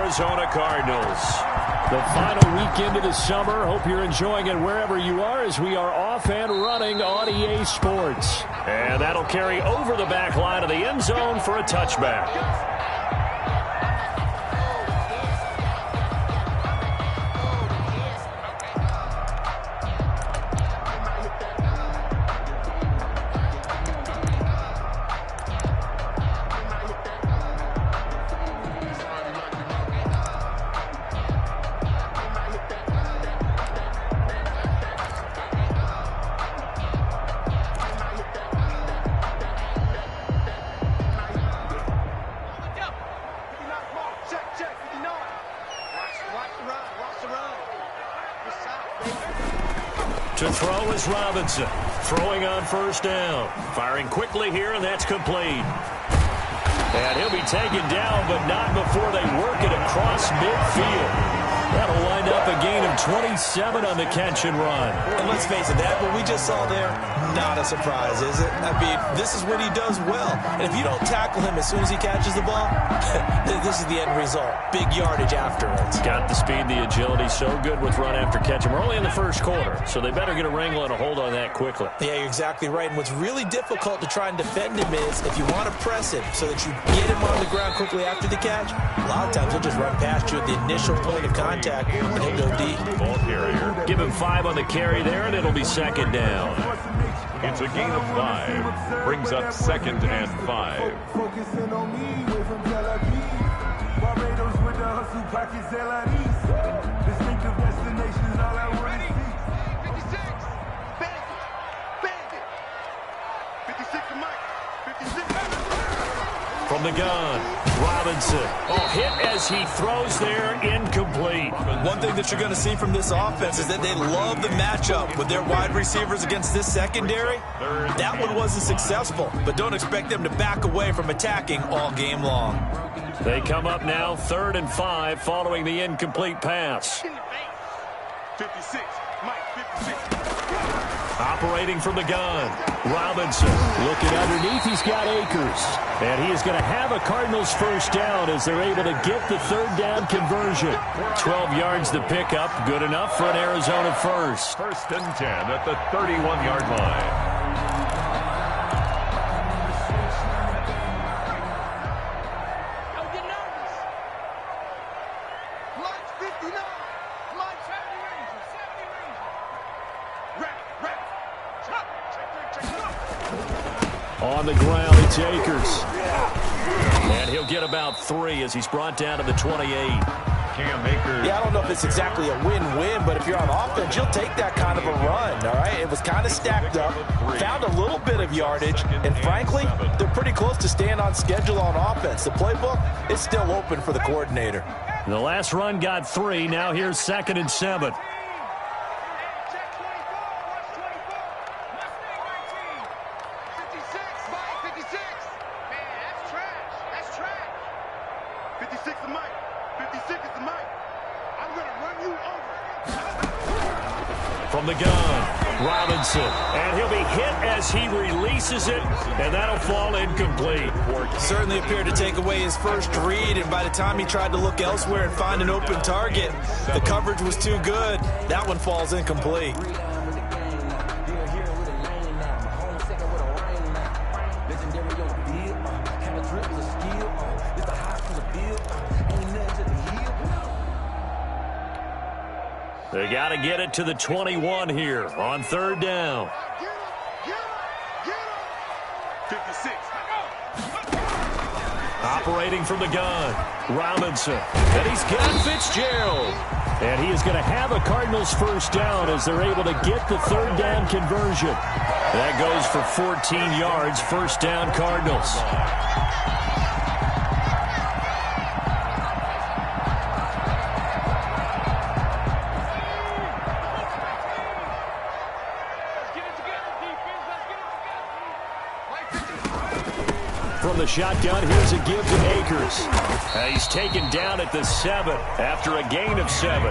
Arizona Cardinals. The final weekend of the summer. Hope you're enjoying it wherever you are as we are off and running on EA Sports. And that'll carry over the back line of the end zone for a touchback. To throw is Robinson. Throwing on first down. Firing quickly here, and that's complete. And he'll be taken down, but not before they work it across midfield. That'll wind up a gain of 27 on the catch and run. And let's face it, that what we just saw there, not a surprise, is it? I mean, this is what he does well. And if you don't tackle him as soon as he catches the ball, this is the end result. Big yardage afterwards. Got the speed, the agility, so good with run after catch. And we're only in the first quarter, so they better get a wrangle and a hold on that quickly. Yeah, you're exactly right. And what's really difficult to try and defend him is if you want to press him so that you get him on the ground quickly after the catch, a lot of times he'll just run past you at the initial point of contact and he'll go deep. Ball carrier. Give him 5 on the carry there, and it'll be second down. It's a gain of 5. Brings up 2nd and 5. Focusing on me, away from Tel Aviv. Barbados with the hustle pockets, LIDs. Distinctive destinations, all I want to see. 56, bandit. 56 to Mike, 56. From the gun, Robinson. Oh, hit as he throws there, incomplete. One thing that you're going to see from this offense is that they love the matchup with their wide receivers against this secondary. That one wasn't successful, but don't expect them to back away from attacking all game long. They come up now 3rd and 5 following the incomplete pass. 56, Mike, 56. Operating from the gun, Robinson looking underneath. He's got Akers, and he is going to have a Cardinals first down as they're able to get the 3rd down conversion. 12 yards to pick up, good enough for an Arizona first. 1st and 10 at the 31-yard line. On the ground, it's Akers. And he'll get about 3 as he's brought down to the 28. Cam Akers. Yeah, I don't know if it's exactly a win-win, but if you're on offense, you'll take that kind of a run, all right? It was kind of stacked up, found a little bit of yardage, and frankly, they're pretty close to staying on schedule on offense. The playbook is still open for the coordinator. The last run got 3. Now here's 2nd and 7. From the gun, Robinson, and he'll be hit as he releases it, and that'll fall incomplete. Certainly appeared to take away his first read, and by the time he tried to look elsewhere and find an open target, the coverage was too good. That one falls incomplete. They got to get it to the 21 here on 3rd down. 56. Operating from the gun, Robinson. And he's got Fitzgerald. And he is going to have a Cardinals first down as they're able to get the 3rd down conversion. That goes for 14 yards, first down Cardinals. From the shotgun, here's a give to Akers. He's taken down at the 7 after a gain of 7.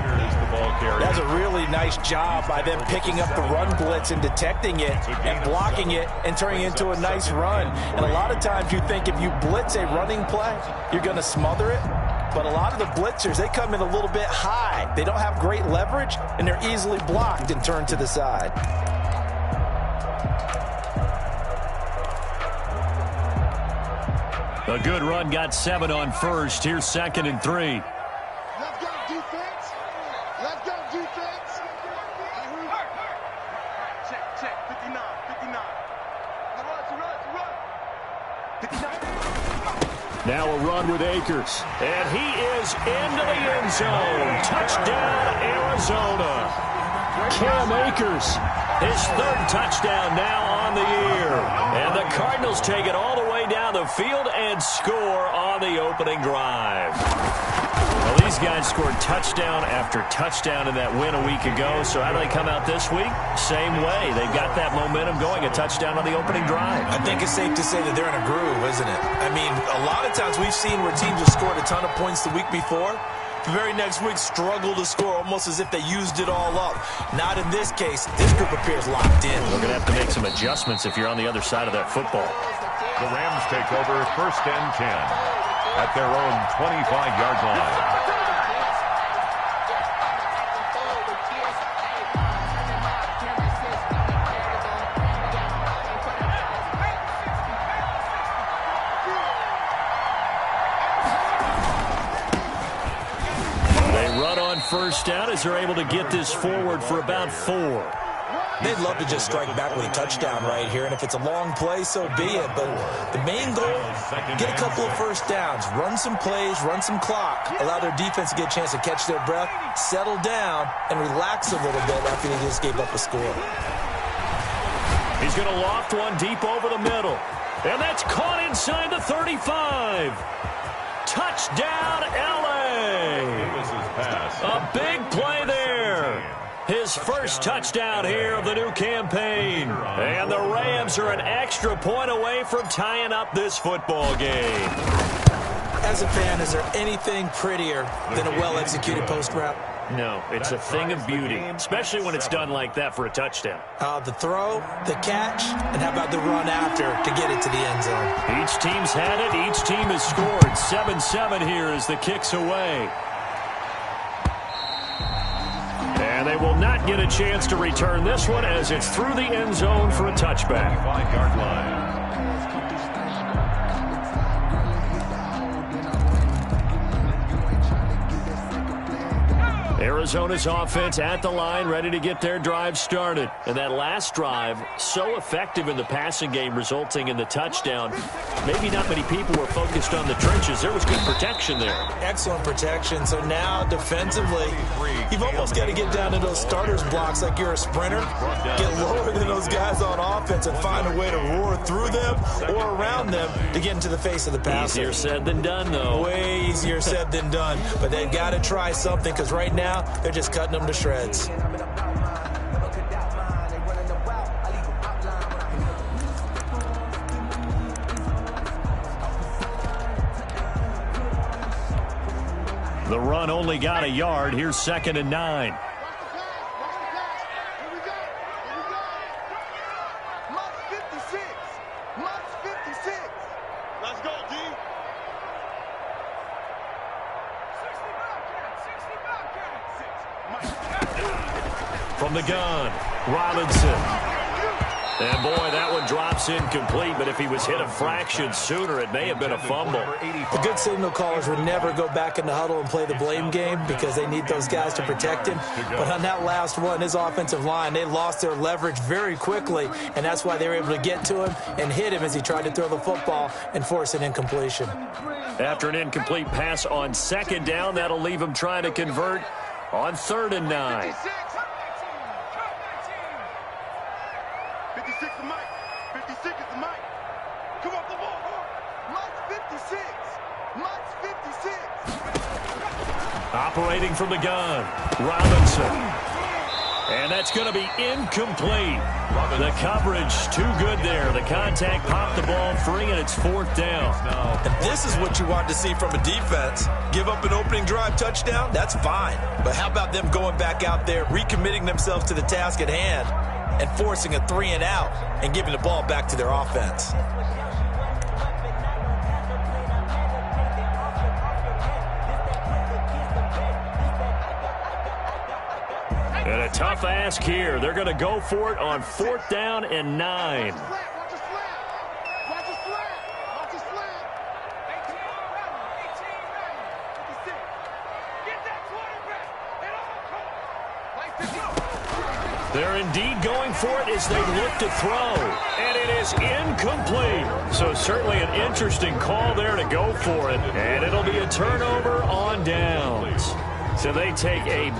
That's a really nice job by them picking up the run blitz and detecting it and blocking it and turning it into a nice run. And a lot of times you think if you blitz a running play, you're going to smother it. But a lot of the blitzers, they come in a little bit high. They don't have great leverage, and they're easily blocked and turned to the side. A good run got 7 on first. Here's 2nd and 3. Let's go, defense. Let's go, defense. Check, 59. Now a run with Akers. And he is into the end zone. Touchdown, Arizona. Cam Akers, his 3rd touchdown now on the year. And the Cardinals take it all the way down the field and score on the opening drive. Well, these guys scored touchdown after touchdown in that win a week ago. So how do they come out this week? Same way. They've got that momentum going, a touchdown on the opening drive. I think it's safe to say that they're in a groove, isn't it? I mean, a lot of times we've seen where teams have scored a ton of points the week before. The very next week struggle to score almost as if they used it all up. Not in this case. This group appears locked in. We're going to have to make some adjustments if you're on the other side of that football. The Rams take over 1st and 10 at their own 25-yard line. First down as they're able to get this forward for about 4. They'd love to just strike back with a touchdown right here, and if it's a long play, so be it. But the main goal, get a couple of first downs, run some plays, run some clock, allow their defense to get a chance to catch their breath, settle down, and relax a little bit after they just gave up a score. He's going to loft one deep over the middle, and that's caught inside the 35. Touchdown, L.A. A big play there. His first touchdown here of the new campaign. And the Rams are an extra point away from tying up this football game. As a fan, is there anything prettier than a well-executed post route? No, it's a thing of beauty, especially when it's done like that for a touchdown. The throw, the catch, and how about the run after to get it to the end zone? Each team's had it. Each team has scored. 7-7 here as the kick's away. And they will not get a chance to return this one as it's through the end zone for a touchback. 5-yard line. Arizona's offense at the line, ready to get their drive started. And that last drive, so effective in the passing game, resulting in the touchdown. Maybe not many people were focused on the trenches. There was good protection there. Excellent protection. So now, defensively, you've almost got to get down to those starters blocks like you're a sprinter. Get lower than those guys on offense and find a way to roar through them or around them to get into the face of the passer. Easier said than done, though. Way easier said than done. But they've got to try something because right now, they're just cutting them to shreds. The run only got a yard. Here's 2nd and 9. From the gun, Robinson. And boy, that one drops incomplete, but if he was hit a fraction sooner, it may have been a fumble. The good signal callers would never go back in the huddle and play the blame game because they need those guys to protect him. But on that last one, his offensive line, they lost their leverage very quickly, and that's why they were able to get to him and hit him as he tried to throw the football and force an incompletion. After an incomplete pass on 2nd down, that'll leave him trying to convert on 3rd and 9. 56 the mic. 56 is the mic. Come off the ball. Mike's 56. Mike's 56. Operating from the gun, Robinson. And that's going to be incomplete. The coverage too good there. The contact popped the ball free, and it's 4th down. And this is what you want to see from a defense. Give up an opening drive touchdown, that's fine. But how about them going back out there, recommitting themselves to the task at hand, and forcing a 3-and-out and giving the ball back to their offense? And a tough ask here. They're going to go for it on 4th down and 9. They're indeed going for it as they look to throw. And it is incomplete. So certainly an interesting call there to go for it. And it'll be a turnover on downs. So they take a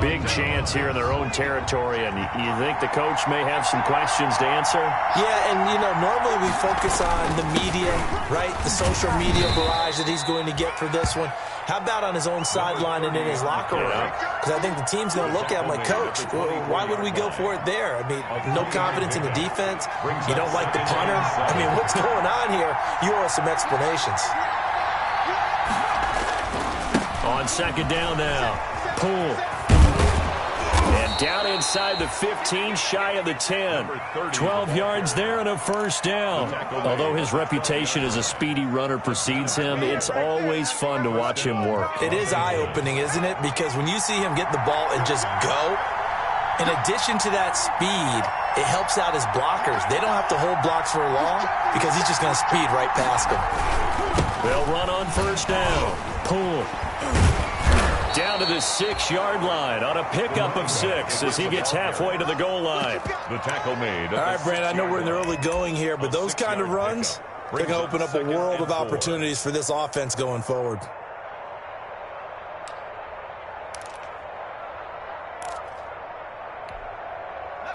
big chance here in their own territory. And you think the coach may have some questions to answer? Yeah, and, you know, normally we focus on the media, right? The social media barrage that he's going to get for this one. How about on his own sideline and in his locker room? Because I think the team's going to look at him like, Coach, why would we go for it there? I mean, no confidence in the defense. You don't like the punter. I mean, what's going on here? You owe us some explanations. On 2nd down now. Poole. And down inside the 15, shy of the 10. 12 yards there and a 1st down. Although his reputation as a speedy runner precedes him, it's always fun to watch him work. It is eye-opening, isn't it? Because when you see him get the ball and just go, in addition to that speed, it helps out his blockers. They don't have to hold blocks for long because he's just going to speed right past them. They'll run on 1st down. Poole. Down to the 6-yard line on a pickup of 6 as he gets halfway to the goal line. The tackle made. All right, Brandon, I know we're in the early going here, but those kind of runs, they're going to open up a world of opportunities for this offense going forward.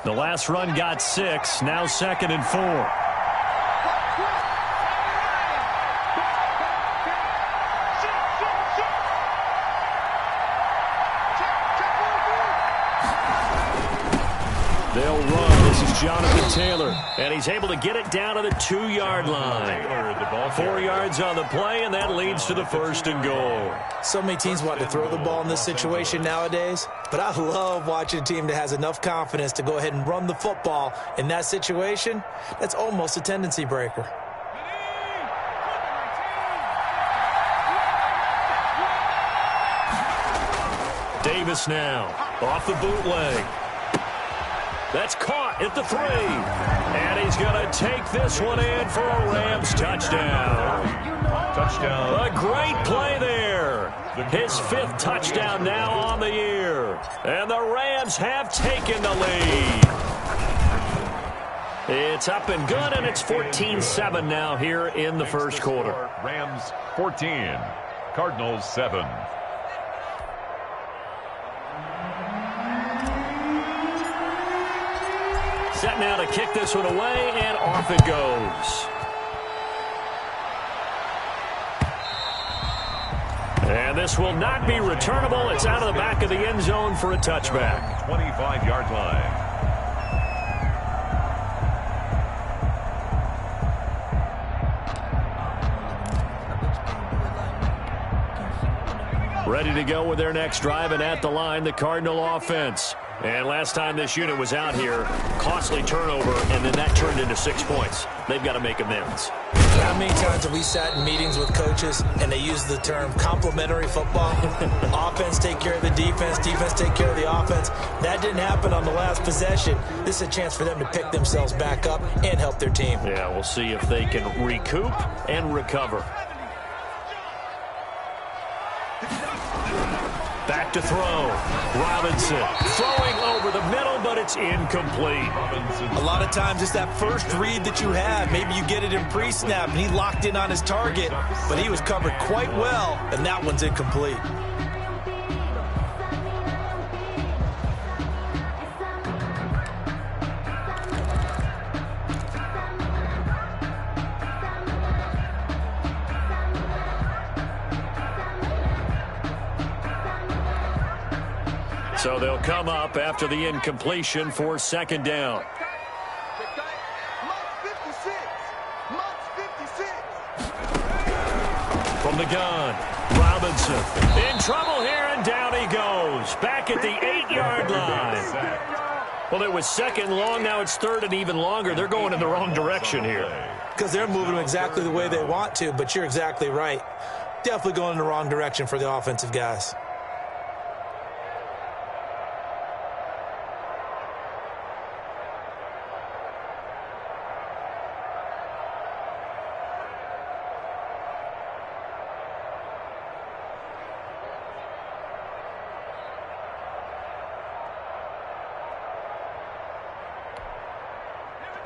The last run got 6, now 2nd and 4. They'll run. This is Jonathan Taylor, and he's able to get it down to the 2-yard line. 4 yards on the play, and that leads to the 1st and goal. So many teams want to throw the ball in this situation nowadays, but I love watching a team that has enough confidence to go ahead and run the football in that situation. That's almost a tendency breaker. Davis now, off the bootleg. That's caught at the 3. And he's going to take this one in for a Rams touchdown. Touchdown. A great play there. His 5th touchdown now on the year. And the Rams have taken the lead. It's up and good, and it's 14-7 now here in the 1st quarter. Rams 14, Cardinals 7. Set now to kick this one away, and off it goes. And this will not be returnable. It's out of the back of the end zone for a touchback. 25-yard line. Ready to go with their next drive, and at the line, the Cardinal offense. And last time this unit was out here, costly turnover, and then that turned into 6 points. They've got to make amends. How many times have we sat in meetings with coaches and they use the term complementary football? Offense take care of the defense, defense take care of the offense. That didn't happen on the last possession. This is a chance for them to pick themselves back up and help their team. Yeah, we'll see if they can recoup and recover. Back to throw. Robinson throwing over the middle, but it's incomplete. A lot of times it's that first read that you have. Maybe you get it in pre-snap, and he locked in on his target, but he was covered quite well, and that one's incomplete. So they'll come up after the incompletion for 2nd down. From the gun, Robinson in trouble here, and down he goes. Back at the 8-yard line. Well, it was 2nd long, now it's 3rd and even longer. They're going in the wrong direction here. Because they're moving exactly the way they want to, but you're exactly right. Definitely going in the wrong direction for the offensive guys.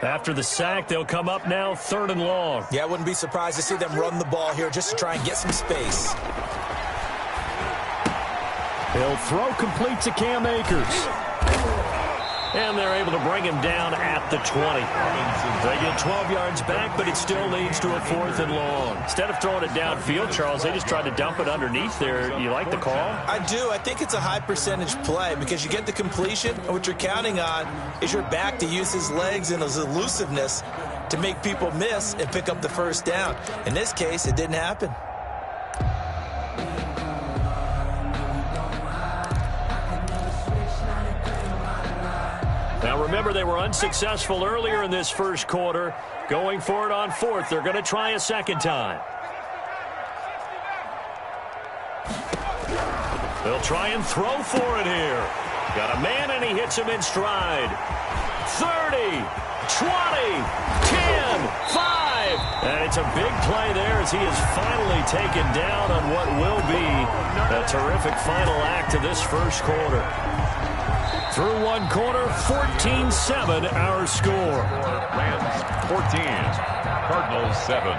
After the sack, they'll come up now 3rd and long. Yeah, I wouldn't be surprised to see them run the ball here just to try and get some space. He'll throw complete to Cam Akers. And they're able to bring him down at the 20. They get 12 yards back, but it still leads to a 4th and long. Instead of throwing it downfield, Charles, they just tried to dump it underneath there. You like the call? I do. I think it's a high percentage play because you get the completion, and what you're counting on is your back to use his legs and his elusiveness to make people miss and pick up the 1st down. In this case, it didn't happen. Now, remember, they were unsuccessful earlier in this 1st quarter. Going for it on 4th. They're going to try a 2nd time. They'll try and throw for it here. Got a man, and he hits him in stride. 30, 20, 10, 5. And it's a big play there as he is finally taken down on what will be a terrific final act of this 1st quarter. Through 1 quarter, 14-7 our score. Rams 14, Cardinals 7.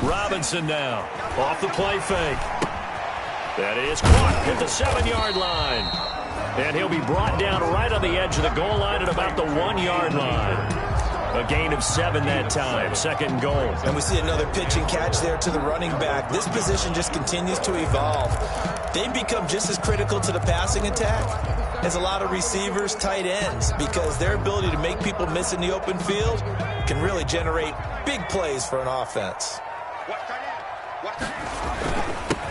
Robinson now, off the play fake. That is caught at the 7-yard line. And he'll be brought down right on the edge of the goal line at about the 1-yard line. A gain of 7 that time, 2nd and goal. And we see another pitch and catch there to the running back. This position just continues to evolve. They become just as critical to the passing attack as a lot of receivers, tight ends, because their ability to make people miss in the open field can really generate big plays for an offense.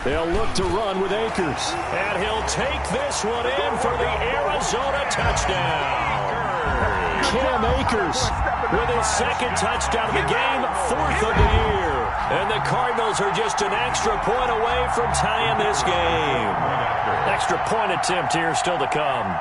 They'll look to run with Akers. And he'll take this one in for the Arizona touchdown. Cam Akers with his 2nd touchdown of the game, 4th of the year. And the Cardinals are just an extra point away from tying this game. Extra point attempt here still to come.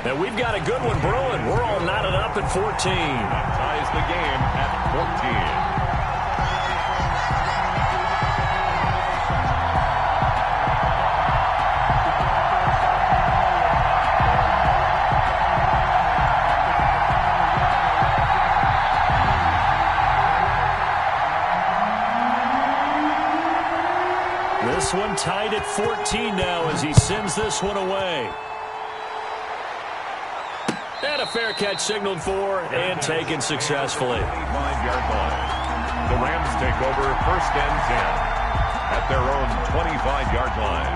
And we've got a good one brewing. We're all knotted up at 14. That ties the game at 14. This one tied at 14 now as he sends this one away. And a fair catch signaled for and taken successfully. 5-yard line. The Rams take over 1st and 10 at their own 25-yard line.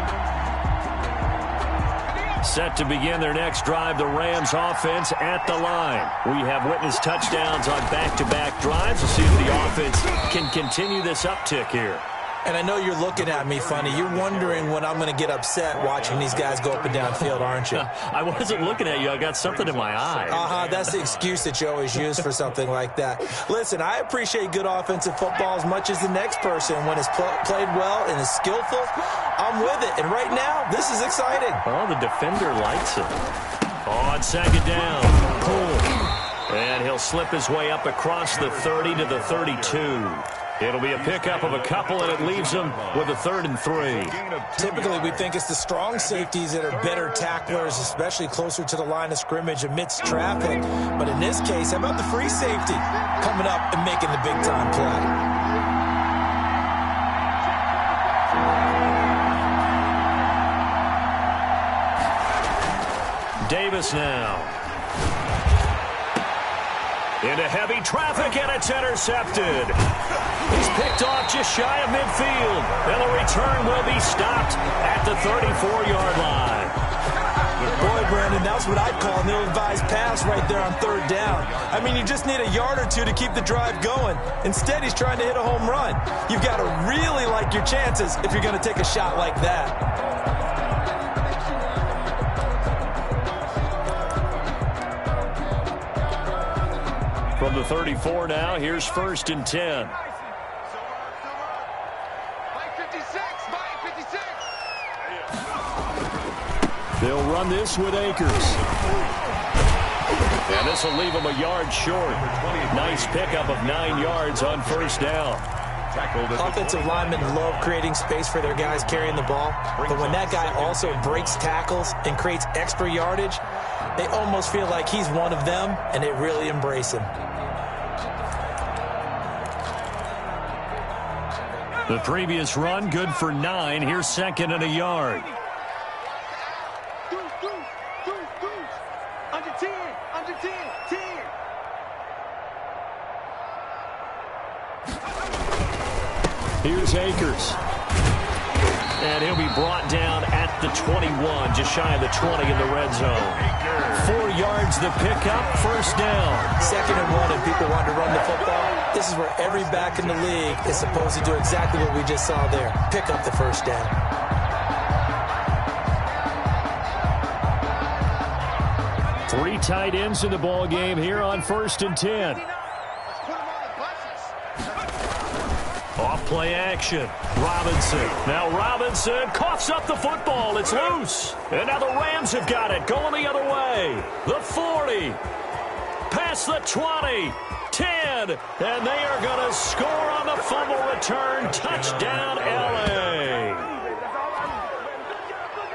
Set to begin their next drive, the Rams offense at the line. We have witnessed touchdowns on back-to-back drives. We'll see if the offense can continue this uptick here. And I know you're looking at me funny. You're wondering when I'm going to get upset watching these guys go up and down field, aren't you? I wasn't looking at you. I got something in my eye. That's the excuse that you always use for something like that. Listen, I appreciate good offensive football as much as the next person. When it's played well and is skillful, I'm with it. And right now, this is exciting. Oh, the defender likes it. On 2nd down. Pull. And he'll slip his way up across the 30 to the 32. It'll be a pickup of a couple, and it leaves them with a 3rd and 3. Typically, we think it's the strong safeties that are better tacklers, especially closer to the line of scrimmage amidst traffic. But in this case, how about the free safety coming up and making the big-time play? Davis now. Into heavy traffic, and it's intercepted. He's picked off just shy of midfield, and the return will be stopped at the 34-yard line. Boy, Brandon, that's what I'd call an ill-advised pass right there on third down. I mean, you just need a yard or two to keep the drive going. Instead, he's trying to hit a home run. You've got to really like your chances if you're going to take a shot like that. From the 34 now, here's 1st and 10. They'll run this with Akers. And this will leave him a yard short. Nice pickup of 9 yards on 1st down. Offensive linemen love creating space for their guys carrying the ball, but when that guy also breaks tackles and creates extra yardage, they almost feel like he's one of them, and they really embrace him. The previous run, good for 9. Here's 2nd and a yard. Under 10, under 10, 10. Here's Akers. And he'll be brought down at the 21, just shy of the 20 in the red zone. 4 yards the pickup, 1st down. 2nd and 1, and people want to run the football. This is where every back in the league is supposed to do exactly what we just saw there. Pick up the 1st down. Three tight ends in the ball game here on 1st and 10. Off play action. Robinson. Now Robinson coughs up the football. It's loose. And now the Rams have got it. Going the other way. The 40. Past the 20. 10. And they are going to score on the fumble return. Touchdown, LA.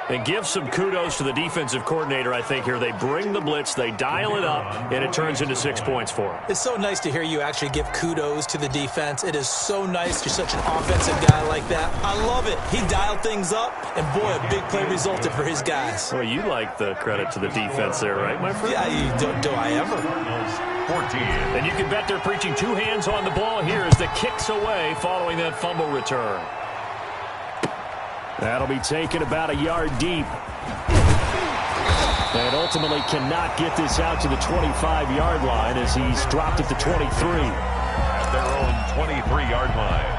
And give some kudos to the defensive coordinator, I think, here. They bring the blitz, they dial it up, and it turns into 6 points for them. It's so nice to hear you actually give kudos to the defense. It is so nice. You're such an offensive guy like that. I love it. He dialed things up, and boy, a big play resulted for his guys. Well, you like the credit to the defense there, right, my friend? Yeah, do I ever? 14. And you can bet they're preaching 2 hands on the ball here as the kick's away following that fumble return. That'll be taken about a yard deep. And ultimately cannot get this out to the 25-yard line as he's dropped at the 23. At their own 23-yard line.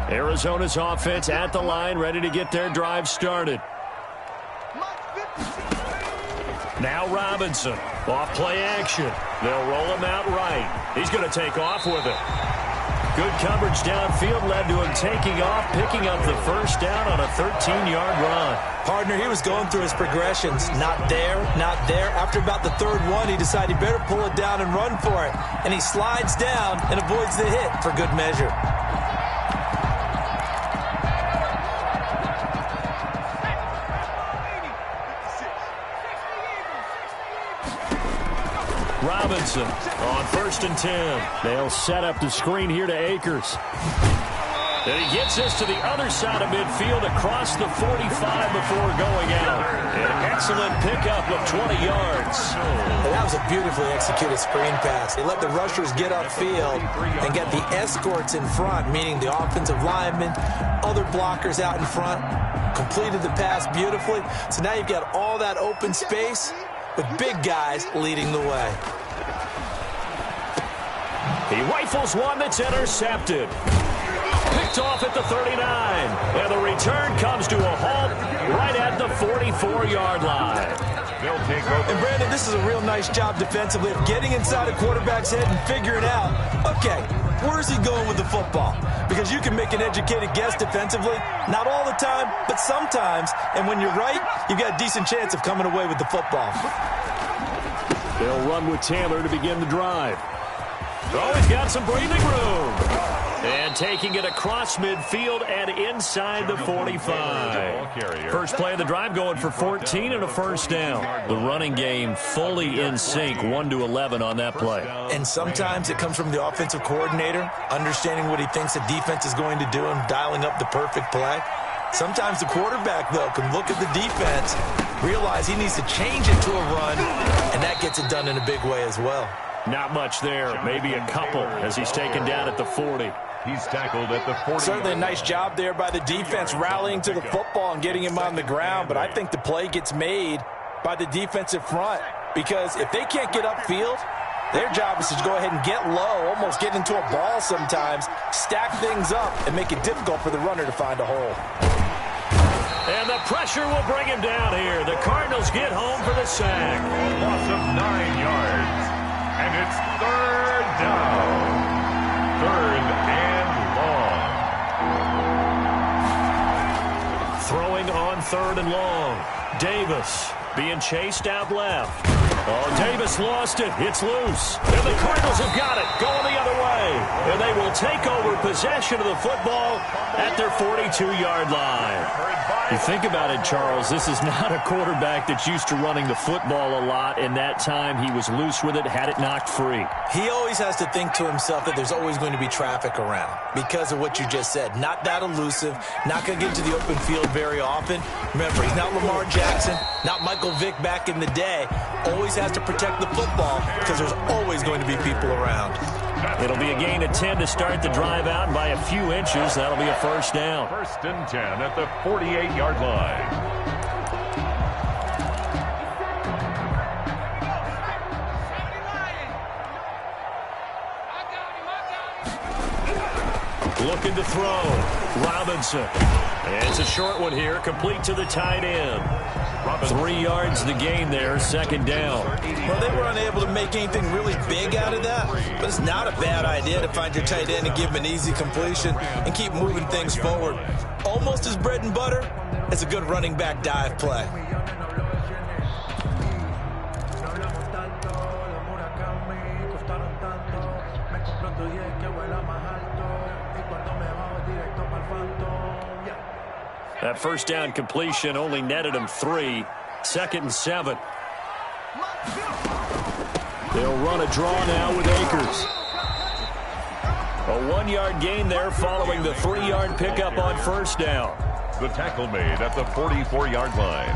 Arizona's offense at the line, ready to get their drive started. Now Robinson, off play action. They'll roll him out right. He's going to take off with it. Good coverage downfield led to him taking off, picking up the 1st down on a 13-yard run. Partner, he was going through his progressions. Not there, not there. After about the 3rd one, he decided he better pull it down and run for it. And he slides down and avoids the hit for good measure. Robinson on 1st and 10. They'll set up the screen here to Akers. Then he gets this to the other side of midfield across the 45 before going out. An excellent pickup of 20 yards. Well, that was a beautifully executed screen pass. They let the rushers get upfield and get the escorts in front, meaning the offensive linemen, other blockers out in front, completed the pass beautifully. So now you've got all that open space with big guys leading the way. He rifles one that's intercepted. Picked off at the 39. And the return comes to a halt right at the 44-yard line. They'll take over. And, Brandon, this is a real nice job defensively of getting inside a quarterback's head and figuring out, okay, where's he going with the football? Because you can make an educated guess defensively. Not all the time, but sometimes. And when you're right, you've got a decent chance of coming away with the football. They'll run with Taylor to begin the drive. Oh, he's got some breathing room. And taking it across midfield and inside the 45. First play of the drive going for 14 and a 1st down. The running game fully in sync, 1-11 on that play. And sometimes it comes from the offensive coordinator, understanding what he thinks the defense is going to do and dialing up the perfect play. Sometimes the quarterback, though, can look at the defense, realize he needs to change it to a run, and that gets it done in a big way as well. Not much there, maybe a couple as he's taken down at the 40. He's tackled at the 40. Certainly a nice job there by the defense rallying to the football and getting him on the ground, but I think the play gets made by the defensive front because if they can't get upfield, their job is to go ahead and get low, almost get into a ball sometimes, stack things up, and make it difficult for the runner to find a hole. And the pressure will bring him down here. The Cardinals get home for the sack. Loss of 9 yards. And it's third down. Third and long. Throwing on third and long. Davis being chased out left. Oh, Davis lost it. It's loose. And the Cardinals have got it. Going the other way. And they will take over possession of the football at their 42-yard line. You think about it, Charles, this is not a quarterback that's used to running the football a lot, and that time he was loose with it, had it knocked free. He always has to think to himself that there's always going to be traffic around because of what you just said. Not that elusive, not going to get into the open field very often. Remember, he's not Lamar Jackson, not Michael Vick back in the day. Always has to protect the football because there's always going to be people around. It'll be a gain of 10 to start the drive out, and by a few inches, that'll be a first down. First and 10 at the 48-yard line. Looking to throw. Robinson. It's a short one here, complete to the tight end. 3 yards the gain there, second down. Well, they were unable to make anything really big out of that, but it's not a bad idea to find your tight end and give him an easy completion and keep moving things forward. Almost as bread and butter as a good running back dive play. That first down completion only netted him 3. Second and 7. They'll run a draw now with Akers. A 1-yard gain there following the 3-yard pickup on first down. The tackle made at the 44-yard line.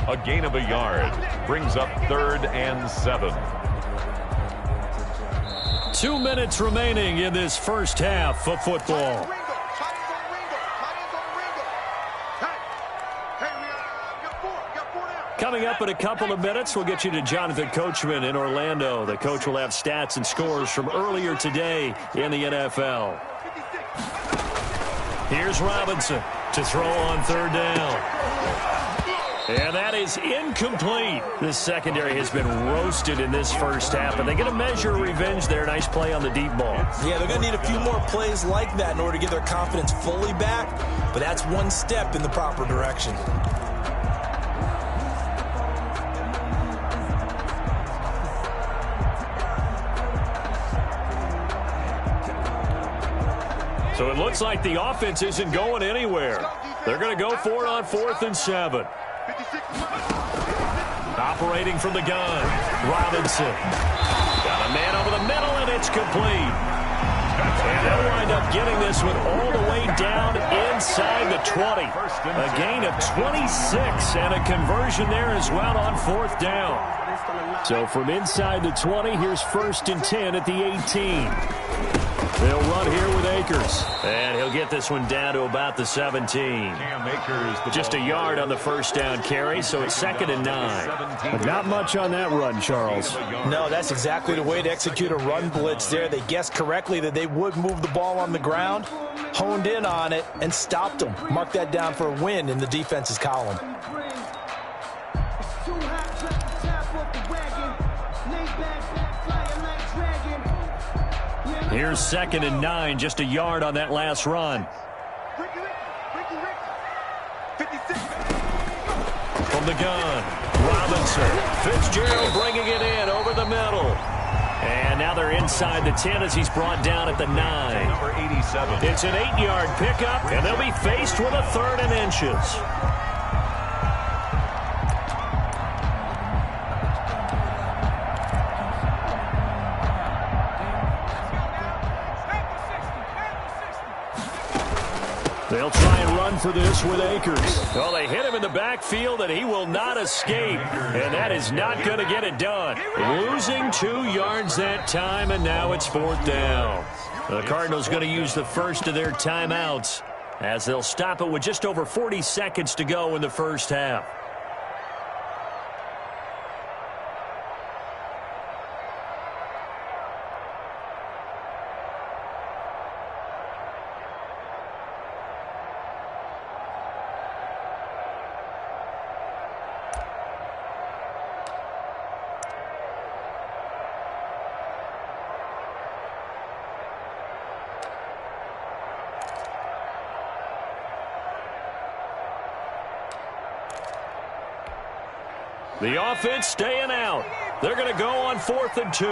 A gain of a yard brings up third and 7. 2 minutes remaining in this first half of football. Coming up in a couple of minutes, we'll get you to Jonathan Coachman in Orlando. The coach will have stats and scores from earlier today in the NFL. Here's Robinson to throw on third down. And that is incomplete. This secondary has been roasted in this first half, and they get a measure of revenge there. Nice play on the deep ball. Yeah, they're going to need a few more plays like that in order to get their confidence fully back, but that's one step in the proper direction. So it looks like the offense isn't going anywhere. They're going to go for it on 4th and 7. Operating from the gun. Robinson. Got a man over the middle, and it's complete. And they'll wind up getting this one all the way down inside the 20. A gain of 26 and a conversion there as well on 4th down. So from inside the 20, here's 1st and 10 at the 18. They'll run here with Akers. And he'll get this one down to about the 17. Just a yard on the first down carry, so it's 2nd and 9. But not much on that run, Charles. No, that's exactly the way to execute a run blitz there. They guessed correctly that they would move the ball on the ground, honed in on it, and stopped them. Mark that down for a win in the defense's column. Here's 2nd and 9, just a yard on that last run. From the gun, Robinson. Fitzgerald bringing it in over the middle. And now they're inside the 10 as he's brought down at the 9. Number 87. It's an 8-yard pickup, and they'll be faced with a 3rd and inches. They'll try and run for this with Akers. Well, they hit him in the backfield, and he will not escape. And that is not going to get it done. Losing 2 yards that time, and now it's 4th down. The Cardinals going to use the first of their timeouts as they'll stop it with just over 40 seconds to go in the first half. The offense staying out. They're going to go on 4th and 2.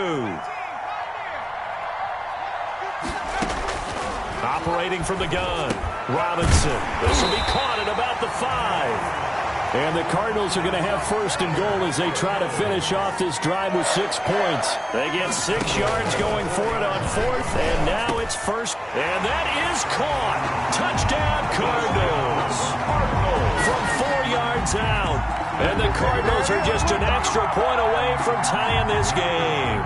Operating from the gun. Robinson. This will be caught at about the 5. And the Cardinals are going to have 1st and goal as they try to finish off this drive with 6 points. They get 6 yards going for it on 4th, and now it's 1st. And that is caught. Touchdown, Cardinals. From 4 yards out. And the Cardinals are just an extra point away from tying this game.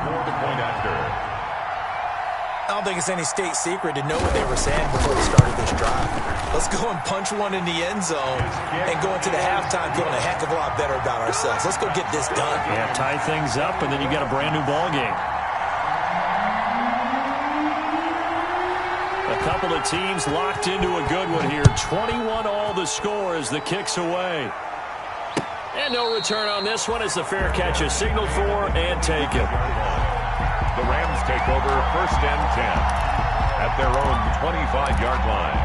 I don't think it's any state secret to know what they were saying before they started this drive. Let's go and punch one in the end zone and go into the halftime feeling a heck of a lot better about ourselves. Let's go get this done. Yeah, tie things up, and then you got a brand new ball game. A couple of teams locked into a good one here. 21-all the score as the kick's away. And no return on this one as the fair catch is signaled for and taken. The Rams take over 1st and 10 at their own 25-yard line.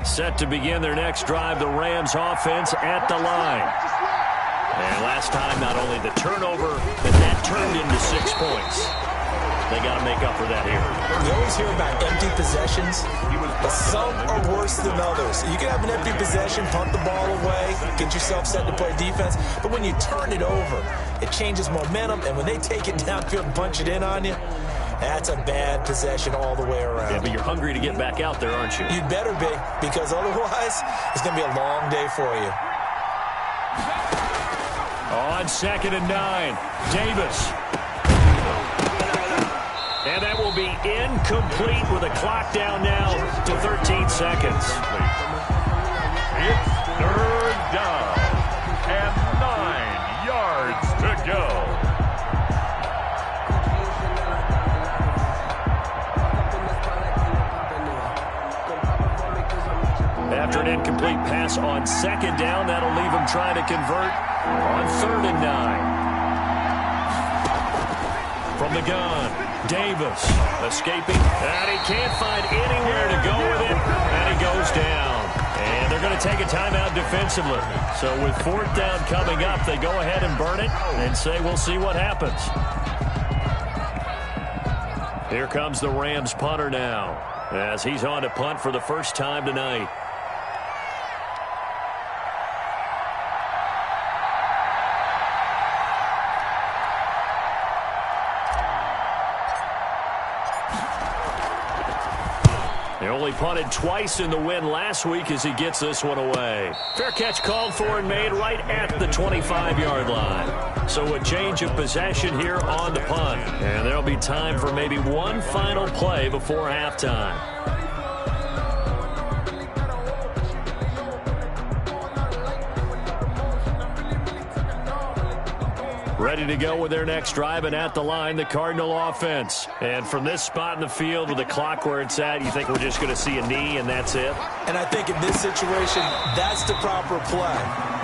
Set to begin their next drive, the Rams offense at the line. And last time, not only the turnover, but that turned into 6 points. They got to make up for that here. We always hear about empty possessions, but some are worse than others. You can have an empty possession, punt the ball away, get yourself set to play defense, but when you turn it over, it changes momentum, and when they take it downfield and punch it in on you, that's a bad possession all the way around. Yeah, but you're hungry to get back out there, aren't you? You'd better be, because otherwise, it's going to be a long day for you. On 2nd and 9, Davis. And that will be incomplete with a clock down now to 13 seconds. It's 3rd down and 9 yards to go. After an incomplete pass on 2nd down, that'll leave him trying to convert on 3rd and 9. From the gun, Davis escaping, and he can't find anywhere to go with it, and he goes down. And they're going to take a timeout defensively. So with 4th down coming up, they go ahead and burn it and say we'll see what happens. Here comes the Rams punter now as he's on to punt for the first time tonight. They only punted twice in the win last week as he gets this one away. Fair catch called for and made right at the 25-yard line. So a change of possession here on the punt. And there'll be time for maybe one final play before halftime. Ready to go with their next drive, and at the line, the Cardinal offense. And from this spot in the field with the clock where it's at, you think we're just going to see a knee and that's it? And I think in this situation, that's the proper play.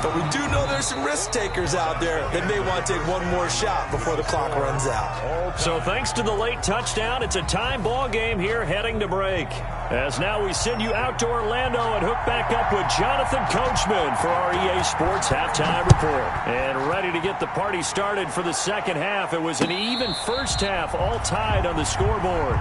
But we do know there's some risk takers out there that may want to take one more shot before the clock runs out. So thanks to the late touchdown, it's a time ball game here heading to break. As now we send you out to Orlando and hook back up with Jonathan Coachman for our EA Sports Halftime Report. And ready to get the party started for the second half. It was an even first half, all tied on the scoreboard.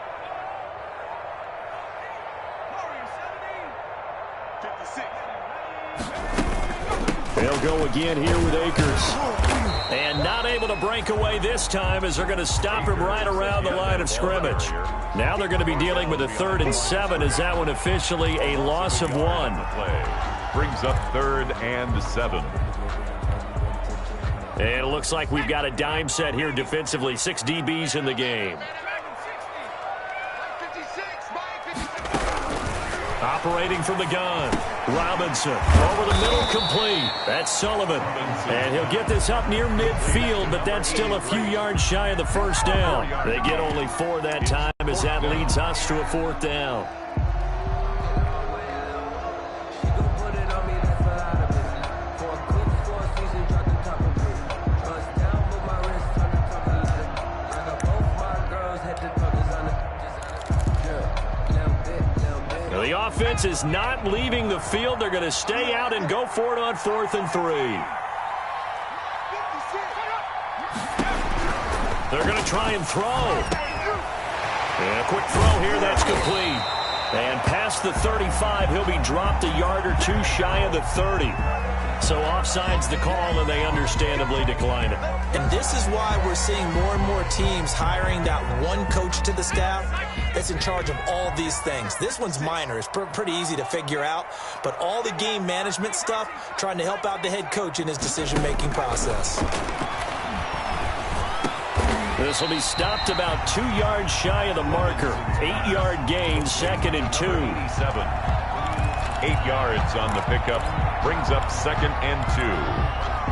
They'll go again here with Akers. And not able to break away this time as they're going to stop him right around the line of scrimmage. Now they're going to be dealing with a 3rd and 7 as that one officially a loss of 1. Brings up 3rd and 7. And it looks like we've got a dime set here defensively. 6 DBs in the game. Operating from the gun. Robinson over the middle, complete. That's Sullivan. And he'll get this up near midfield, but that's still a few yards shy of the first down. They get only 4 that time as that leads us to a 4th down. The offense is not leaving the field. They're going to stay out and go for it on 4th and 3. They're going to try and throw. And a quick throw here. That's complete. And past the 35, he'll be dropped a yard or 2 shy of the 30. So offside's the call, and they understandably decline it. And this is why we're seeing more and more teams hiring that one coach to the staff that's in charge of all these things. This one's minor. It's pretty easy to figure out. But all the game management stuff, trying to help out the head coach in his decision-making process. This will be stopped about 2 yards shy of the marker. 8-yard gain, 2nd and 2. 8 yards on the pickup. Brings up 2nd and 2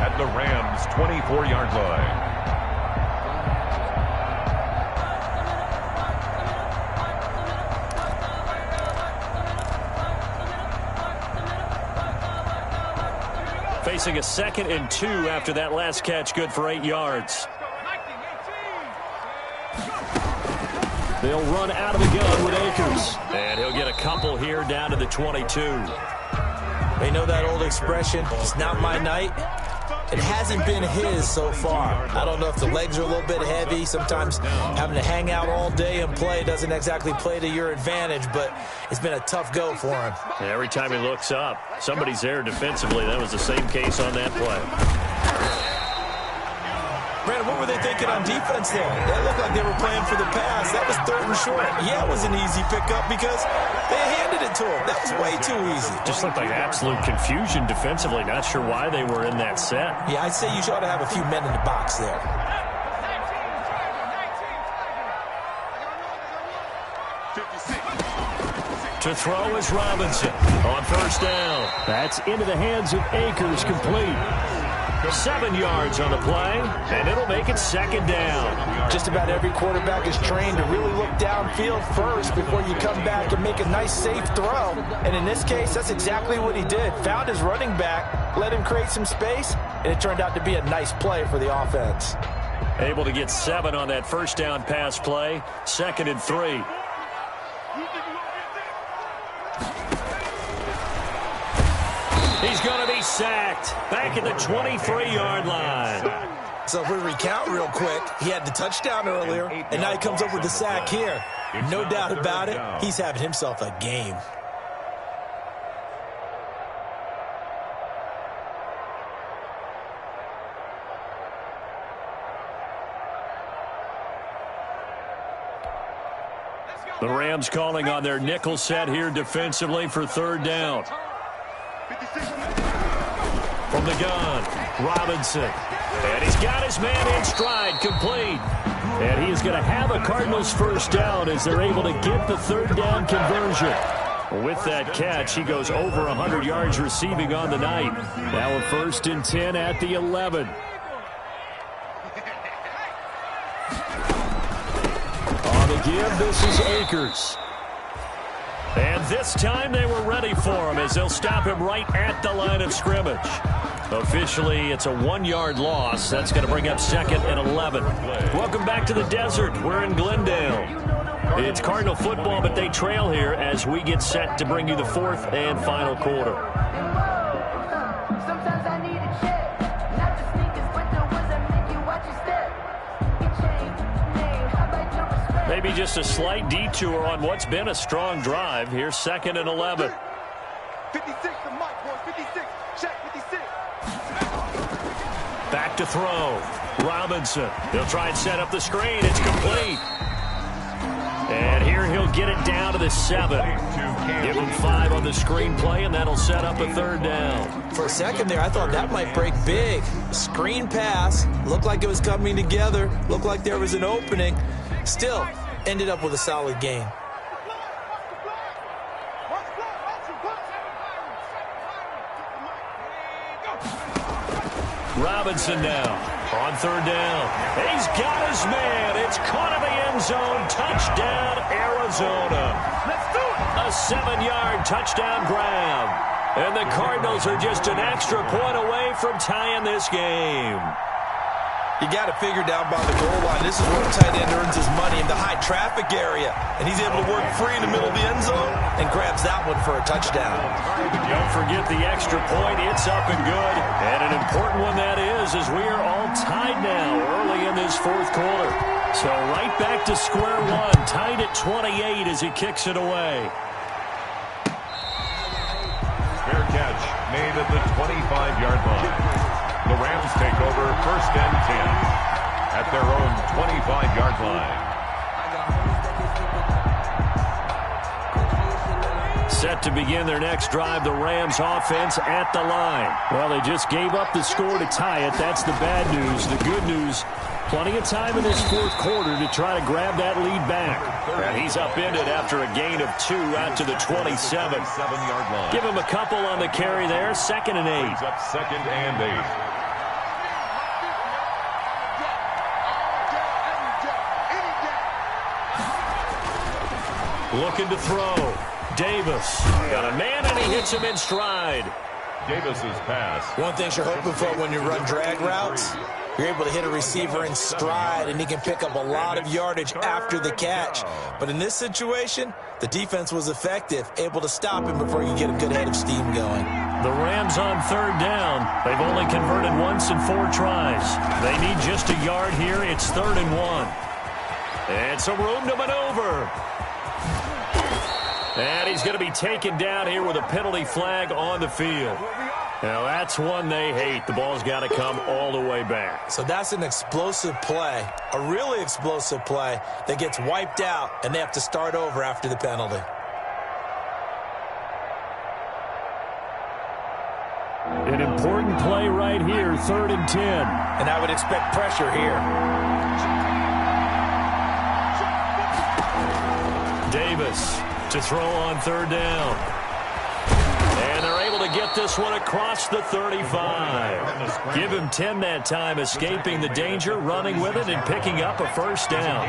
at the Rams' 24-yard line. Facing a 2nd and 2 after that last catch, good for 8 yards. They'll run out of the gun with Akers. And he'll get a couple here down to the 22. They know that old expression, it's not my night. It hasn't been his so far. I don't know if the legs are a little bit heavy. Sometimes having to hang out all day and play doesn't exactly play to your advantage, but it's been a tough go for him. And every time he looks up, somebody's there defensively. That was the same case on that play. Brandon, what were they thinking on defense there? They looked like they were playing for the pass. That was 3rd and short. Yeah, it was an easy pickup because they handed it to him. That was way too easy. Just looked like absolute confusion defensively. Not sure why they were in that set. Yeah, I'd say you ought to have a few men in the box there. To throw is Robinson on 1st down. That's into the hands of Akers, complete. 7 yards on the play, and it'll make it 2nd down. Just about every quarterback is trained to really look downfield first before you come back and make a nice, safe throw. And in this case, that's exactly what he did. Found his running back, let him create some space, and it turned out to be a nice play for the offense. Able to get 7 on that 1st down pass play, 2nd and 3. He's going to be sacked back at the 23-yard line. So if we recount real quick, he had the touchdown earlier, and now he comes up with the sack here. No doubt about it, he's having himself a game. The Rams calling on their nickel set here defensively for 3rd down. From the gun, Robinson. And he's got his man in stride, complete. And he is going to have a Cardinals 1st down as they're able to get the 3rd down conversion. With that catch, he goes over 100 yards receiving on the night. Now a 1st and 10 at the 11. On the give, this is Akers. And this time they were ready for him as they'll stop him right at the line of scrimmage. Officially, it's a 1-yard loss. That's going to bring up 2nd and 11. Welcome back to the desert. We're in Glendale. It's Cardinal football, but they trail here as we get set to bring you the 4th and final quarter. Sometimes I need a check, not the sneakers, but the ones that make you watch your step. Maybe just a slight detour on what's been a strong drive. Here's 2nd and 11. 56 to Mike, boys. 56. Check 56. Back to throw. Robinson. He'll try and set up the screen. It's complete. And here he'll get it down to the 7. Give him 5 on the screenplay, and that'll set up a 3rd down. For a second there, I thought that might break big. Screen pass. Looked like it was coming together. Looked like there was an opening. Still, ended up with a solid gain. Robinson now on 3rd down. He's got his man. It's caught in the end zone. Touchdown, Arizona. Let's do it. A 7-yard touchdown grab. And the Cardinals are just an extra point away from tying this game. You got to figure down by the goal line. This is where a tight end earns his money in the high traffic area. And he's able to work free in the middle of the end zone and grabs that one for a touchdown. Don't forget the extra point. It's up and good. And an important one that is, as we are all tied now early in this 4th quarter. So right back to square one, tied at 28 as he kicks it away. Fair catch made at the 25-yard line. The Rams take over 1st and 10 at their own 25-yard line. Set to begin their next drive, the Rams offense at the line. Well, they just gave up the score to tie it. That's the bad news. The good news, plenty of time in this 4th quarter to try to grab that lead back. And he's upended after a gain of 2 out to the 27. 7-yard line. Give him a couple on the carry there. 2nd and 8. Up 2nd and 8. Looking to throw. Davis. Got a man, and he hits him in stride. Davis's pass. One thing you're hoping for when you run drag routes, you're able to hit a receiver in stride, and he can pick up a lot of yardage after the catch. But in this situation, the defense was effective, able to stop him before you get a good head of steam going. The Rams on 3rd down. They've only converted once in 4 tries. They need just a yard here. It's 3rd and 1. And some room to maneuver. And he's going to be taken down here with a penalty flag on the field. Now, that's one they hate. The ball's got to come all the way back. So that's an explosive play, a really explosive play that gets wiped out, and they have to start over after the penalty. An important play right here, 3rd and 10. And I would expect pressure here. Davis to throw on 3rd down. And they're able to get this one across the 35. Give him 10 that time, escaping the danger, running with it, and picking up a 1st down.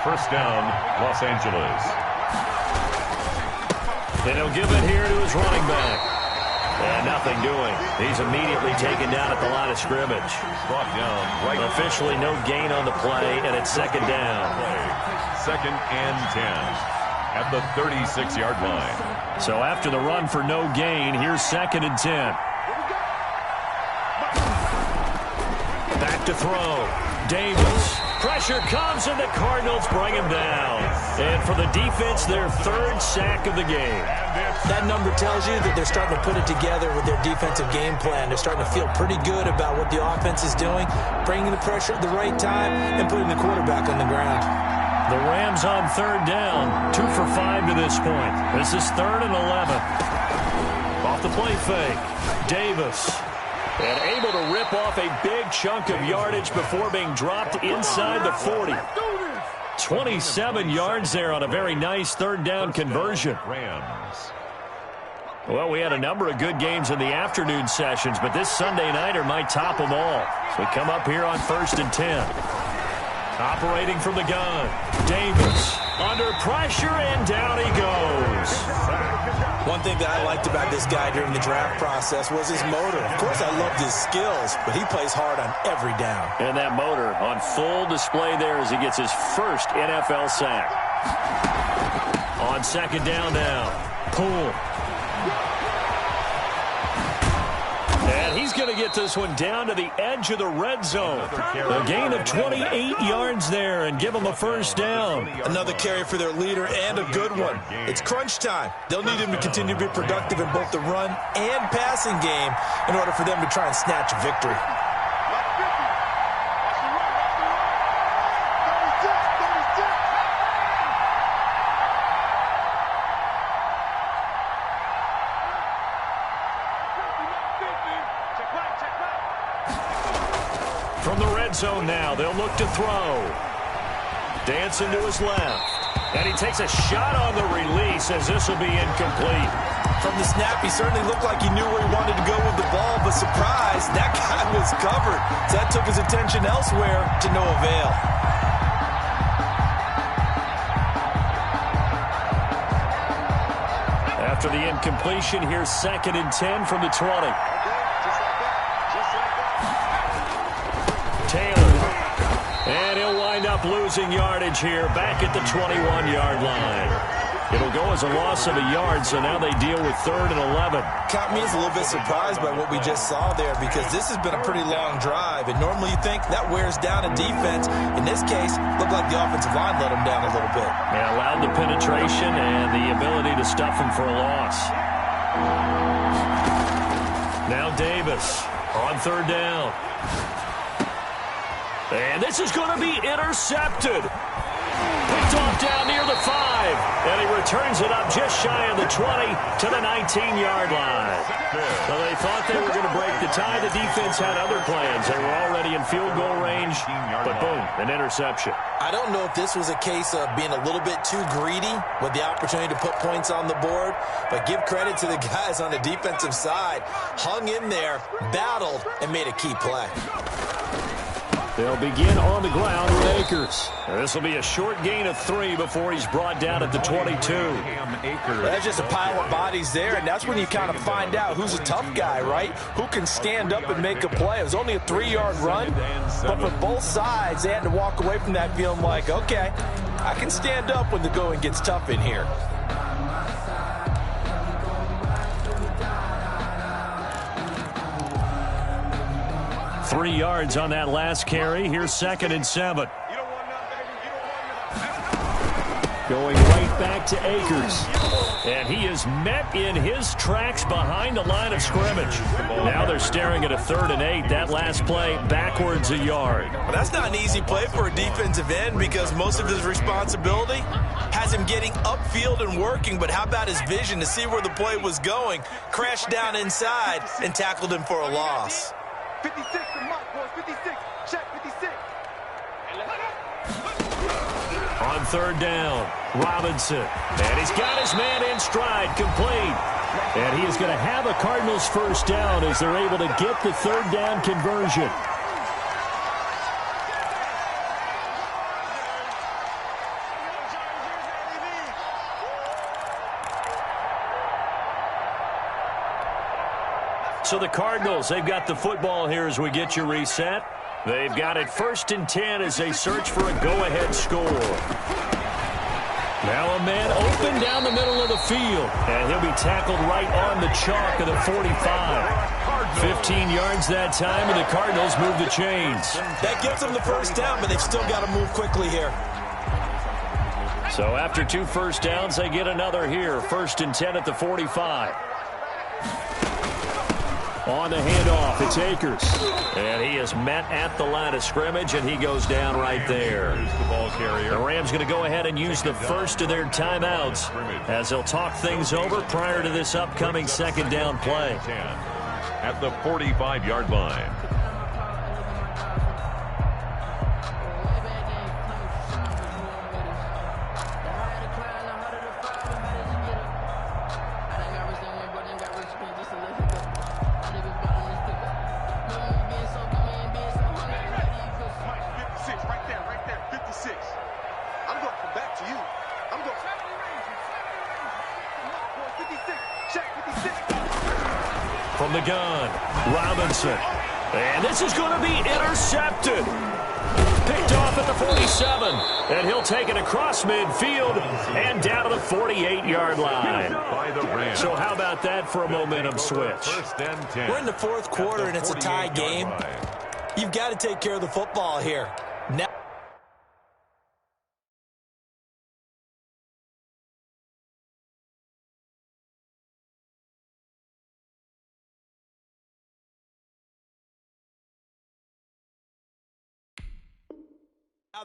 1st down, Los Angeles. And he'll give it here to his running back. And nothing doing. He's immediately taken down at the line of scrimmage. Brought down right. Officially no gain on the play, and it's 2nd down. 2nd and 10 at the 36-yard line. So after the run for no gain, here's 2nd and 10. Back to throw. Davis. Pressure comes, and the Cardinals bring him down. And for the defense, their 3rd sack of the game. That number tells you that they're starting to put it together with their defensive game plan. They're starting to feel pretty good about what the offense is doing, bringing the pressure at the right time, and putting the quarterback on the ground. The Rams on 3rd down, 2 for 5 to this point. This is 3rd and 11. Off the play fake, Davis. And able to rip off a big chunk of yardage before being dropped inside the 40. 27 yards there on a very nice 3rd down conversion. Rams. Well, we had a number of good games in the afternoon sessions, but this Sunday nighter might top them all. So we come up here on 1st and 10. Operating from the gun, Davis under pressure, and down he goes. One thing that I liked about this guy during the draft process was his motor. Of course, I loved his skills, but he plays hard on every down. And that motor on full display there as he gets his 1st NFL sack. On 2nd down now, Poole. And he's he's going to get this one down to the edge of the red zone. A gain of 28 yards there and give him a first down. Another carry for their leader and a good one. It's crunch time. They'll need him to continue to be productive in both the run and passing game in order for them to try and snatch a victory. From the red zone now, they'll look to throw. Dancing to his left. And he takes a shot on the release as this will be incomplete. From the snap, he certainly looked like he knew where he wanted to go with the ball, but surprise, that guy was covered. So that took his attention elsewhere to no avail. After the incompletion, here's 2nd and 10 from the 20. Taylor. And he'll wind up losing yardage here back at the 21-yard line. It'll go as a loss of a yard, so now they deal with 3rd and 11. Caught me as a little bit surprised by what we just saw there because this has been a pretty long drive, and normally you think that wears down a defense. In this case, looked like the offensive line let them down a little bit. Yeah, allowed the penetration and the ability to stuff him for a loss. Now Davis on 3rd down. And this is going to be intercepted. Picked off down near the 5. And he returns it up just shy of the 20 to the 19-yard line. So they thought they were going to break the tie. The defense had other plans. They were already in field goal range. But boom, an interception. I don't know if this was a case of being a little bit too greedy with the opportunity to put points on the board. But give credit to the guys on the defensive side. Hung in there, battled, and made a key play. They'll begin on the ground with Akers. This will be a short gain of 3 before he's brought down at the 22. That's just a pile of bodies there, and that's when you kind of find out who's a tough guy, right? Who can stand up and make a play. It was only a 3-yard run, but for both sides, they had to walk away from that feeling like, okay, I can stand up when the going gets tough in here. Three yards on that last carry. Here's 2nd and 7. Going right back to Akers. And he is met in his tracks behind the line of scrimmage. Now they're staring at a 3rd and 8. That last play backwards a yard. Well, that's not an easy play for a defensive end because most of his responsibility has him getting upfield and working. But how about his vision to see where the play was going? Crashed down inside and tackled him for a loss. 56 to Mike, boys. 56. Check 56. On 3rd down, Robinson. And he's got his man in stride, complete. And he is going to have a Cardinals first down as they're able to get the 3rd down conversion. So the Cardinals, they've got the football here as we get you reset. They've got it 1st and 10 as they search for a go-ahead score. Now a man open down the middle of the field. And he'll be tackled right on the chalk of the 45. 15 yards that time, and the Cardinals move the chains. That gives them the first down, but they've still got to move quickly here. So after 2 first downs, they get another here. 1st and 10 at the 45. On the handoff, it's Akers. And he is met at the line of scrimmage, and he goes down right there. The Rams going to go ahead and use the first of their timeouts as they'll talk things over prior to this upcoming 2nd down play. At the 45-yard line. From the gun, Robinson. And this is going to be intercepted. Picked off at the 47, and he'll take it across midfield and down to the 48-yard line. So how about that for a momentum switch? We're in the fourth quarter, and it's a tie game. You've got to take care of the football here. Now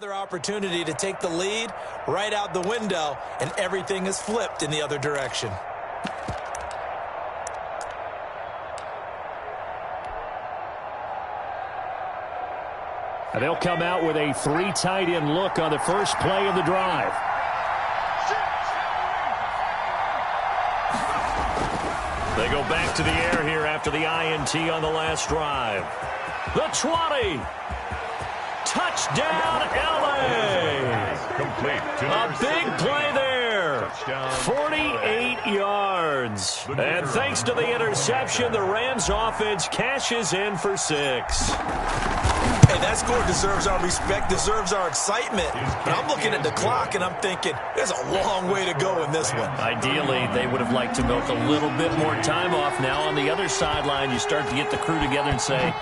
their opportunity to take the lead right out the window, and everything is flipped in the other direction. And they'll come out with a 3 tight end look on the first play of the drive. They go back to the air here after the INT on the last drive. The 20. Touchdown, LA! Complete. A big play there. 48 yards. And thanks to the interception, the Rams offense cashes in for 6. Hey, that score deserves our respect, deserves our excitement. But I'm looking at the clock, and I'm thinking, there's a long way to go in this one. Ideally, they would have liked to milk a little bit more time off. Now on the other sideline, you start to get the crew together and say,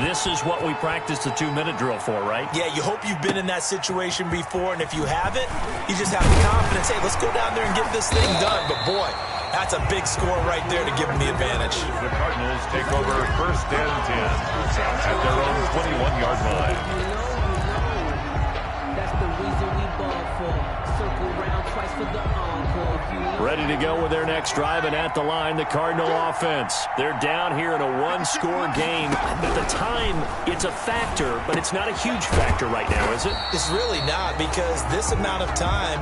this is what we practiced the 2-minute drill for, right? Yeah, you hope you've been in that situation before, and if you haven't, you just have the confidence, hey, let's go down there and get this thing done. But boy, that's a big score right there to give them the advantage. The Cardinals take over first and 10 at their own 21-yard line. That's the reason we ball for. Circle round twice for the encore. Ready to go with their next drive, and at the line, the Cardinal offense. They're down here in a 1-score game. At the time, it's a factor, but it's not a huge factor right now, is it? It's really not, because this amount of time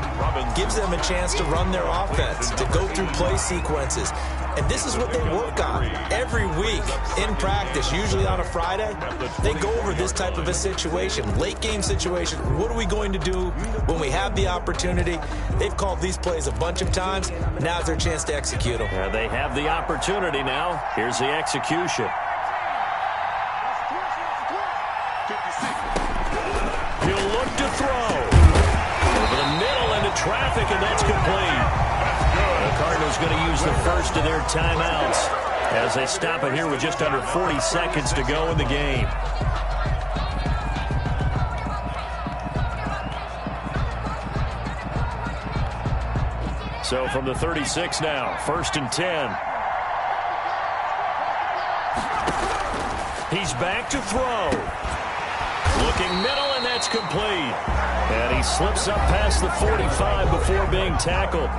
gives them a chance to run their offense, to go through play sequences. And this is what they work on every week in practice, usually on a Friday. They go over this type of a situation, late game situation. What are we going to do when we have the opportunity? They've called these plays a bunch of times. Now's their chance to execute them. Yeah, they have the opportunity now. Here's the execution. He'll look to throw. Over the middle into traffic, and that's complete. The Cardinals going to use the first of their timeouts as they stop it here with just under 40 seconds to go in the game. So from the 36 now, first and 10. He's back to throw. Looking middle, and that's complete. And he slips up past the 45 before being tackled.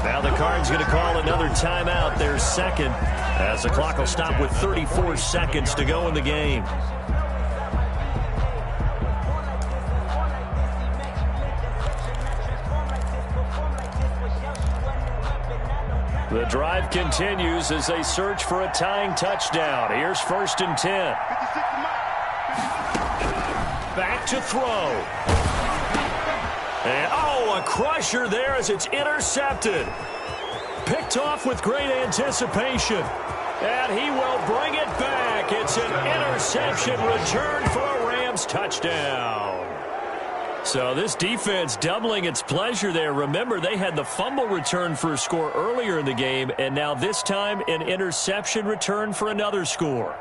Now the Cards going to call another timeout, their second, as the clock will stop with 34 seconds to go in the game. The drive continues as they search for a tying touchdown. Here's first and 10. Back to throw. And, a crusher there as it's intercepted. Picked off with great anticipation. And he will bring it back. It's an interception return for a Rams touchdown. So this defense doubling its pleasure there. Remember, they had the fumble return for a score earlier in the game, and now this time an interception return for another score.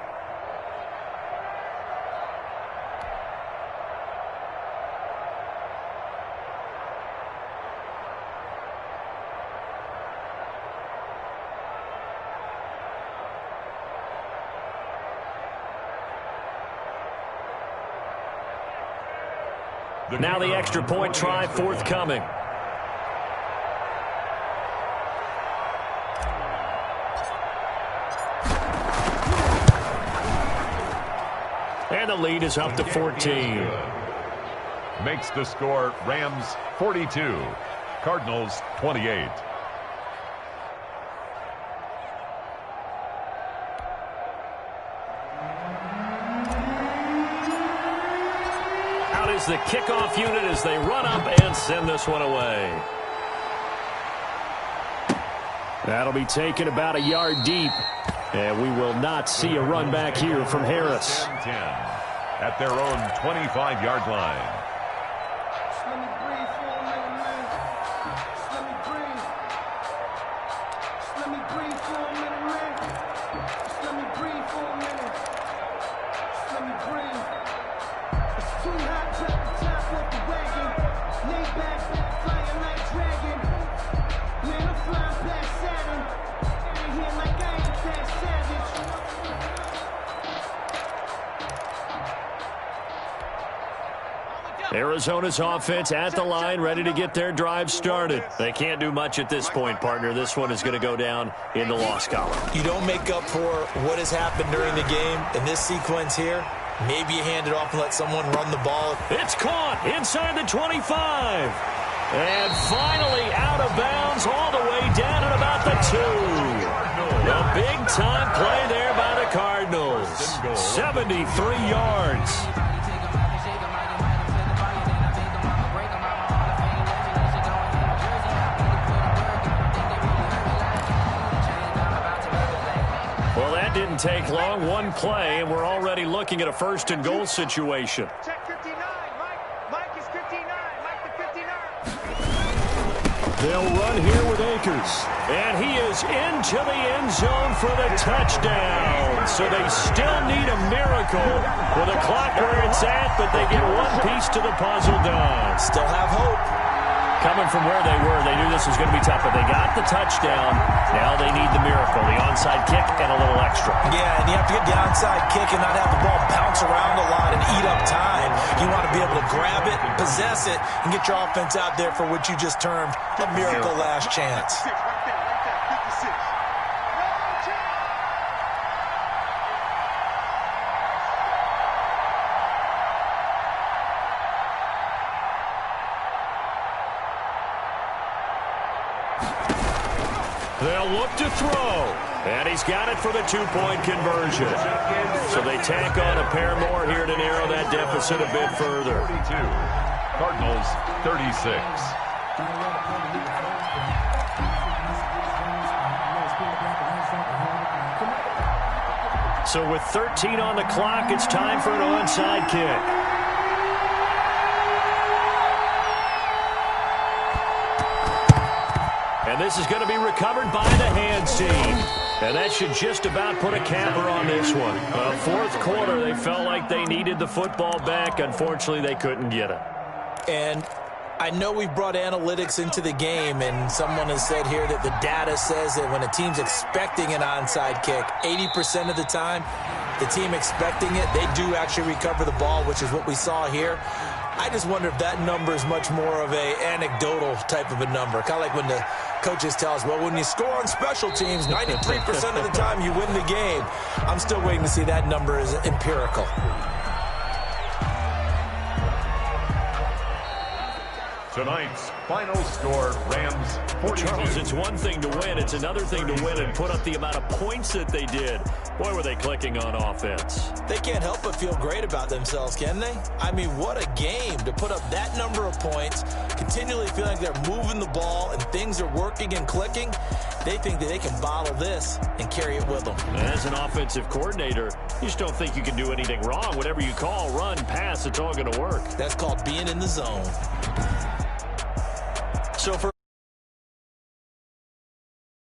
Now the extra point try forthcoming. And the lead is up to 14. Makes the score Rams 42, Cardinals 28. Is the kickoff unit as they run up and send this one away. That'll be taken about a yard deep, and we will not see a run back here from Harris. at their own 25-yard line. Just let me breathe for a minute, man. Just let me breathe. Just let me breathe for a minute, man. Just let me breathe for a minute. Just let me breathe. It's too hot, drop the top off the wagon. Lay back, flying like dragon. Man, I'm flying past Saturn. Out here like I ain't that savage. Arizona's offense at the line, ready to get their drive started. They can't do much at this point, partner. This one is going to go down in the loss column. You don't make up for what has happened during the game in this sequence here. Maybe you hand it off and let someone run the ball. It's caught inside the 25. And finally out of bounds all the way down at about the 2. A big-time play there by the Cardinals. 73 yards. Well, that didn't take long. One play, and we're already looking at a first-and-goal situation. Check 59, Mike. Mike is 59. Mike the 59. They'll run here with Akers. And he is into the end zone for the touchdown. So they still need a miracle with a clock where it's at, but they get one piece to the puzzle done. Still have hope. Coming from where they were, they knew this was going to be tough, but they got the touchdown. Now they need the miracle, the onside kick and a little extra. Yeah, and you have to get the onside kick and not have the ball bounce around a lot and eat up time. You want to be able to grab it, possess it, and get your offense out there for what you just termed a miracle last chance. Right there, 56. No chance. They'll look to throw. And he's got it for the two-point conversion. So they tack on a pair more here to narrow that deficit a bit further. 42. Cardinals 36. So with 13 on the clock, it's time for an onside kick. And this is going to be recovered by the hands team. And that should just about put a capper on this one. Fourth quarter, they felt like they needed the football back. Unfortunately, they couldn't get it. And I know we've brought analytics into the game, and someone has said here that the data says that when a team's expecting an onside kick, 80% of the time, the team expecting it, they do actually recover the ball, which is what we saw here. I just wonder if that number is much more of a anecdotal type of a number. Kind of like when the coaches tell us, well, when you score on special teams, 93% of the time you win the game. I'm still waiting to see that number is empirical. Tonight's final score, Rams 42. Charles, it's one thing to win. It's another thing to win and put up the amount of points that they did. Boy, were they clicking on offense. They can't help but feel great about themselves, can they? I mean, what a game to put up that number of points, continually feeling like they're moving the ball and things are working and clicking. They think that they can bottle this and carry it with them. As an offensive coordinator, you just don't think you can do anything wrong. Whatever you call, run, pass, it's all going to work. That's called being in the zone. So for